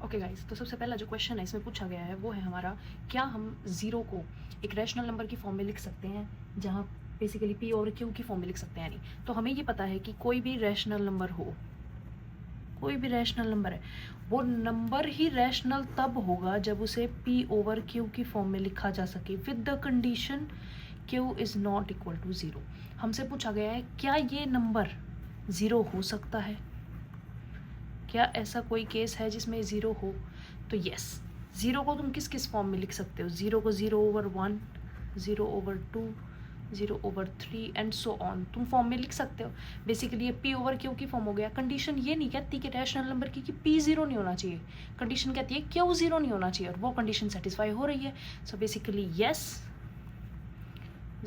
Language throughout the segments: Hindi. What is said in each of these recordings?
ओके गाइस, तो सबसे पहला जो क्वेश्चन है इसमें पूछा गया है वो है हमारा, क्या हम ज़ीरो को एक रैशनल नंबर की फॉर्म में लिख सकते हैं, जहाँ बेसिकली पी और क्यू की फॉर्म में लिख सकते हैं। नहीं तो हमें ये पता है कि कोई भी रैशनल नंबर हो, कोई भी रैशनल नंबर है, वो नंबर ही रैशनल तब होगा जब उसे पी ओवर क्यू की फॉर्म में लिखा जा सके with the condition Q is not equal to zero. हमसे पूछा गया है क्या ये नंबर ज़ीरो हो सकता है, क्या ऐसा कोई केस है जिसमें ज़ीरो हो। तो यस, ज़ीरो को तुम किस किस फॉर्म में लिख सकते हो, ज़ीरो को 0/1, 0/2, 0/3 एंड सो ऑन, तुम फॉर्म में लिख सकते हो। बेसिकली ये पी ओवर क्यू की फॉर्म हो गया। कंडीशन ये नहीं कहती कि रैशनल नंबर की कि पी ज़ीरो नहीं होना चाहिए, कंडीशन कहती है क्यू ज़ीरो नहीं होना चाहिए, और वो कंडीशन सेटिस्फाई हो रही है। So basically yes,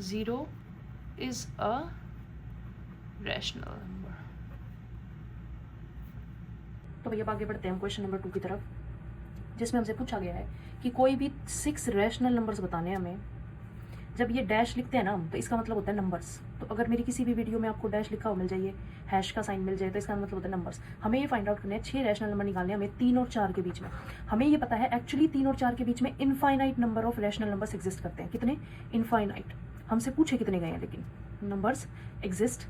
zero is a rational number. तो भैया आगे बढ़ते हैं हम क्वेश्चन नंबर 2 की तरफ, जिसमें हमसे पूछा गया है कि कोई भी 6 रैशनल नंबर्स बताने हैं हमें। जब ये डैश लिखते हैं ना हम, तो इसका मतलब होता है नंबर्स। तो अगर मेरी किसी भी वीडियो में आपको डैश लिखा हो मिल जाइए, हैश का साइन मिल जाए, तो इसका मतलब होता है नंबर्स। हमें ये फाइंड आउट करने हैं 6 रैशनल नंबर निकालने हैं हमें 3 और 4 के बीच में। हमें ये पता है एक्चुअली 3 और 4 के बीच में infinite number of rational numbers exist करते हैं। कितने? इनफाइनाइट। हमसे पूछे कितने गए हैं, लेकिन नंबर्स एग्जिस्ट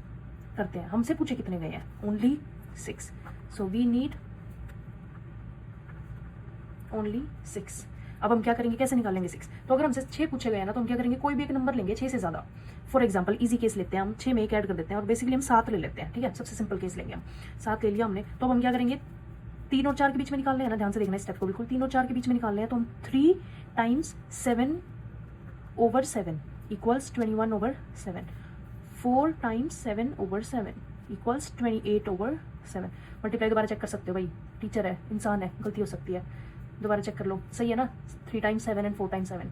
करते हैं। हमसे पूछे कितने गए हैं, only 6। So we need only 6। अब हम क्या करेंगे, कैसे निकालेंगे 6? तो अगर हमसे 6 पूछे गए हैं ना, तो हम क्या करेंगे, कोई भी एक नंबर लेंगे 6 से ज़्यादा। फॉर एग्जाम्पल इजी केस लेते हैं हम, 6 में एक ऐड कर देते हैं और बेसिकली हम 7 ले लेते हैं। ठीक है, सबसे सिंपल केस लेंगे हम, 7 ले लिया हमने। तो अब हम क्या करेंगे, 3 और 4 के बीच में निकालने हैं ना, ध्यान से देखना इस स्टेप को बिल्कुल। 3 और 4 के बीच में निकालने हैं, तो हम 3 times 7/7 equals 21/7, 4 times 7/7 equals 28/7। Multiply दोबारा चेक कर सकते हो भाई, टीचर है, इंसान है, गलती हो सकती है, दोबारा चेक कर लो। सही है ना, 3 टाइम्स 7 एंड 4 टाइम्स 7।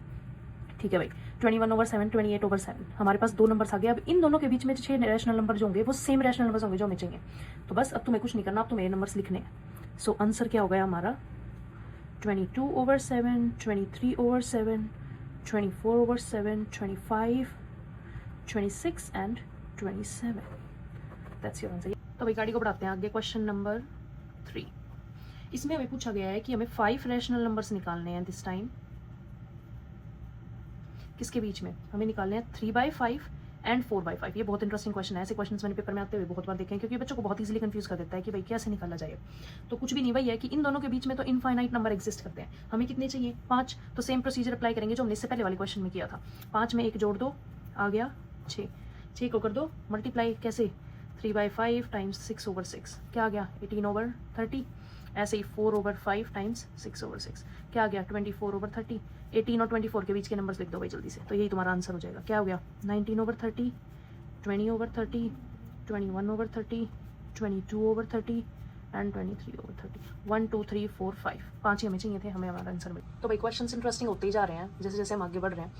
ठीक है भाई, 21/7, 28/7। हमारे पास 2 नंबर्स आ गए। अब इन दोनों के बीच में 6 रैशनल नंबर जो होंगे वो सेम रैशनल नंबर्स होंगे जो हमें चाहिए। तो बस अब तुम्हें कुछ नहीं करना, अब तुम्हें ये नंबर्स लिखने हैं। सो आंसर क्या हो गया हमारा, 22/7, 23/7, 24/7, 25, 26 एंड 27। That's your answer. तो भाई गाड़ी को बढ़ाते हैं आगे, क्वेश्चन नंबर 3। इसमें हमें पूछा गया है कि हमें 5 रैशनल नंबर्स निकालने हैं दिस टाइम। किसके बीच में हमें निकालने हैं, 3/5 एंड 4/5। ये बहुत इंटरेस्टिंग क्वेश्चन है। ऐसे क्वेश्चन मैंने पेपर में आते हुए बहुत बार देखे हैं, क्योंकि बच्चों को बहुत इजीली कंफ्यूज कर देता है कि भाई कैसे निकाला जाए। तो कुछ भी नहीं भाई, है कि इन दोनों के बीच में तो इनफाइनाइट नंबर एग्जिस्ट करते हैं। हमें कितने चाहिए, 5। तो सेम प्रोसीजर अप्लाई करेंगे जो हमने इससे पहले वाले क्वेश्चन में किया था। 5 में 1 जोड़ दो, आ गया 6। 6 को कर दो मल्टीप्लाई, कैसे, 3/5 टाइम्स 6/6, क्या आ गया, 18/30। ऐसे ही 4/5 टाइम्स 6/6, क्या आ गया, 24/30। 18 और 24 के बीच के नंबर्स लिख दो भाई जल्दी से, तो यही तुम्हारा आंसर हो जाएगा। क्या हो गया, 19/30, 20/30, 21/30, 22/30 एंड 23/30। 1 2 3 4 5, 5 ही हमें चाहिए थे, हमें हमारा आंसर मिल। तो भाई क्वेश्चंस इंटरेस्टिंग होते ही जा रहे हैं जैसे जैसे हम आगे बढ़ रहे हैं।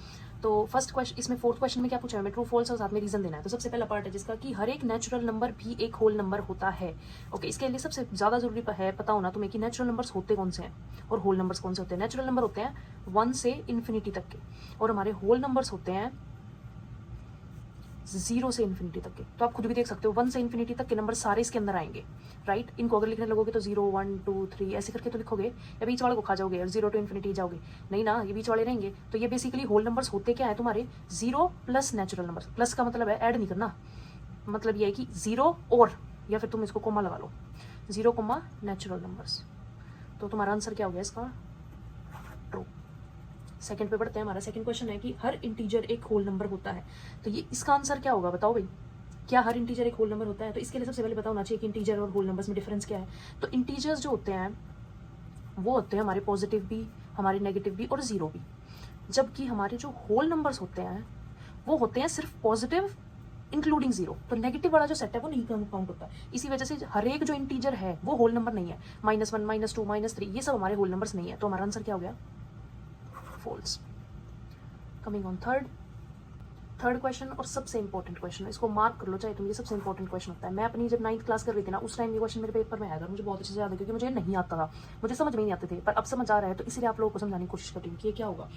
तो फर्स्ट क्वेश्चन, इसमें 4th क्वेश्चन में क्या पूछा है हमें, ट्रू फॉल्स और साथ में रीजन देना है। तो सबसे पहला पार्ट है जिसका कि हर एक नेचुरल नंबर भी एक होल नंबर होता है। ओके, इसके लिए सबसे ज़्यादा जरूरी है पता होना तुम्हें कि नेचुरल नंबर्स होते कौन से हैं और होल नंबर्स कौन से होते हैं। नेचुरल नंबर होते हैं 1 से इन्फिनिटी तक के, और हमारे होल नंबर्स होते हैं 0 से इन्फिनिटी तक के। तो आप खुद भी देख सकते हो 1 से इन्फिनिटी तक के नंबर सारे इसके अंदर आएंगे, राइट। इनको अगर लिखने लगोगे तो 0 1 2 3 ऐसे करके तो लिखोगे, या बीच वाले को खा जाओगे और 0 to इन्फिनिटी जाओगे, नहीं ना, ये बीच वाले रहेंगे। तो ये बेसिकली होल नंबर्स होते क्या है तुम्हारे, 0 प्लस नेचुरल नंबर्स। प्लस का मतलब है ऐड नहीं करना, मतलब ये है कि 0 और, या फिर तुम इसको कोमा लगा लो, 0 कोमा नेचुरल नंबर्स। तो तुम्हारा आंसर क्या हो गया इसका, ट्रू। सेकंड पे बढ़ते हैं। हमारा सेकंड क्वेश्चन है कि हर इंटीजर एक होल नंबर होता है। तो ये इसका आंसर क्या होगा, बताओ भाई, क्या हर इंटीजर एक होल नंबर होता है? तो इसके लिए सबसे पहले पता होना चाहिए कि इंटीजर और होल नंबर्स में डिफरेंस क्या है। तो इंटीजर्स जो होते हैं वो होते हैं हमारे पॉजिटिव भी, हमारे नेगेटिव भी और 0 भी। जबकि हमारे जो होल नंबर्स होते हैं वो होते हैं सिर्फ पॉजिटिव इंक्लूडिंग 0। तो नेगेटिव वाला जो सेट है वो नहीं काउंट होता। इसी वजह से हर एक जो इंटीजर है वो होल नंबर नहीं है। -1 -2 -3 ये सब हमारे होल नंबर्स नहीं है। तो हमारा आंसर क्या हो गया, false. Coming on third question, और सबसे इंपॉर्टेंट क्वेश्चन, इसको मार्क कर लो चाहे तुम, ये सबसे इंपॉर्टेंट क्वेश्चन होता है। मैं अपनी जब 9th क्लास कर रही थी ना, उस टाइम ये क्वेश्चन मेरे पेपर में आया था, मुझे बहुत अच्छे से याद है, क्योंकि मुझे नहीं आता था, मुझे समझ में नहीं आते थे, पर अब समझ आ रहा है। तो इसलिए आप लोगों को समझाने की कोशिश कर रही हूँ कि ये क्या होगा।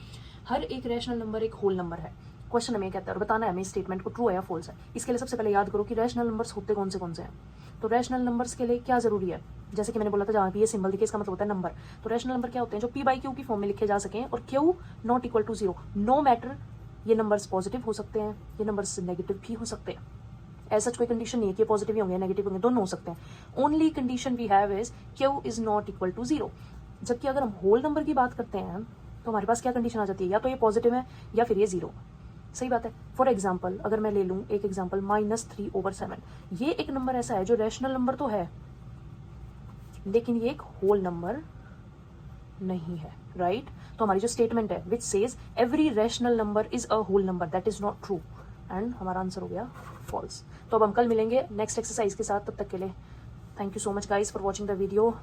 हर एक रैशनल नंबर एक होल नंबर है। क्वेश्चन हमें कहता है और बताना है हमें स्टेटमेंट को ट्रू है या फॉल्स है। इसके लिए सबसे पहले याद करो कि रैशनल नंबर्स होते कौन से हैं। तो रैशनल नंबर्स के लिए क्या जरूरी है, जैसे कि मैंने बोला था जहाँ पे ये सिंबल दिखे इसका मतलब होता है नंबर। तो रैशनल नंबर क्या होते हैं, जो p बाई क्यू की फॉर्म में लिखे जा सकें और q not equal to 0, no matter ये नंबर्स पॉजिटिव हो सकते हैं, ये नंबर्स नेगेटिव भी हो सकते हैं। ऐसा कोई कंडीशन नहीं है कि पॉजिटिव ही होंगे नेगेटिव होंगे, दोनों हो सकते हैं। Only condition we have is q is not equal to 0। जबकि अगर हम होल नंबर की बात करते हैं तो हमारे पास क्या कंडीशन आ जाती है, या तो ये पॉजिटिव है या फिर ये 0। सही बात है। फॉर एग्जाम्पल अगर मैं ले लूँ एक एग्जाम्पल -3/7, ये एक नंबर ऐसा है जो रैशनल नंबर तो है लेकिन ये एक होल नंबर नहीं है, राइट। तो हमारी जो स्टेटमेंट है which says every rational number is a whole number, that is not true, and हमारा आंसर हो गया फॉल्स। तो अब हम कल मिलेंगे नेक्स्ट एक्सरसाइज के साथ, तब तक के लिए thank you so much guys for watching the video.